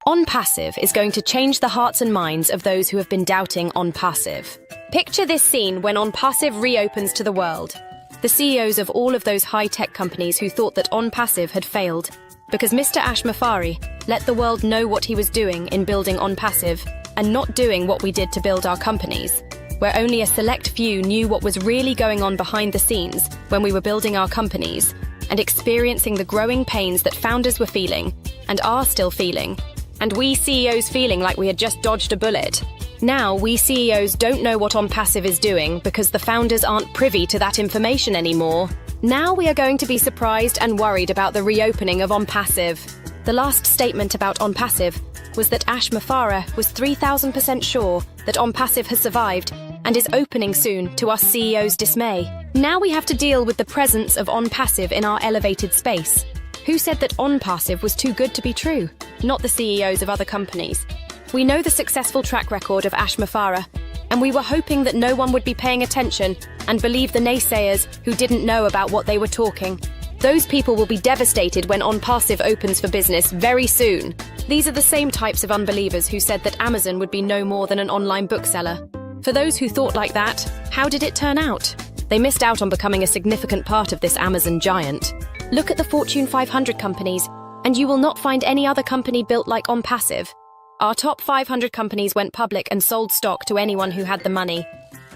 onpessive is going to change the hearts and minds of those who have been doubting onpessive. Picture this scene when onpessive reopens to the world. The CEOs of all of those high-tech companies who thought that onpessive had failed, because Mr. Ashmafari let the world know what he was doing in building onpessive and not doing what we did to build our companies, where only a select few knew what was really going on behind the scenes when we were building our companies and experiencing the growing pains that founders were feeling and are still feeling, and we CEOs feeling like we had just dodged a bullet. Now, we CEOs don't know what onpessive is doing because the founders aren't privy to that information anymore. Now we are going to be surprised and worried about the reopening of onpessive. The last statement about onpessive was that Ashmafara was 3,000% sure that onpessive has survived and is opening soon, to us CEOs' dismay. Now we have to deal with the presence of onpessive in our elevated space. Who said that onpessive was too good to be true? Not the CEOs of other companies. We know the successful track record of Ashmafara, and we were hoping that no one would be paying attention and believe the naysayers who didn't know about what they were talking. Those people will be devastated when onpessive opens for business very soon. These are the same types of unbelievers who said that Amazon would be no more than an online bookseller. For those who thought like that, how did it turn out? They missed out on becoming a significant part of this Amazon giant. Look at the Fortune 500 companies, and you will not find any other company built like onpessive. Our top 500 companies went public and sold stock to anyone who had the money.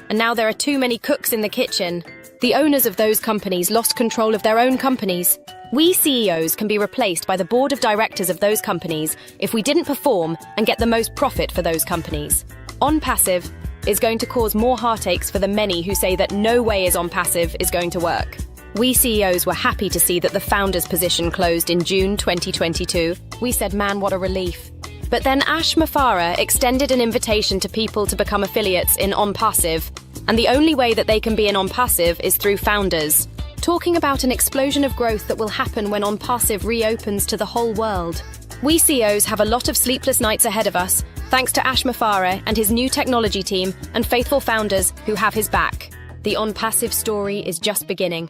And now there are too many cooks in the kitchen. The owners of those companies lost control of their own companies. We CEOs can be replaced by the board of directors of those companies if we didn't perform and get the most profit for those companies. Onpessive is going to cause more heartaches for the many who say that no way is onpessive is going to work. We CEOs were happy to see that the founder's position closed in June 2022. We said, man, what a relief. But then Ashmafara extended an invitation to people to become affiliates in onpessive, and the only way that they can be in onpessive is through founders. Talking about an explosion of growth that will happen when onpessive reopens to the whole world. We CEOs have a lot of sleepless nights ahead of us, thanks to Ashmafara and his new technology team and faithful founders who have his back. The onpessive story is just beginning.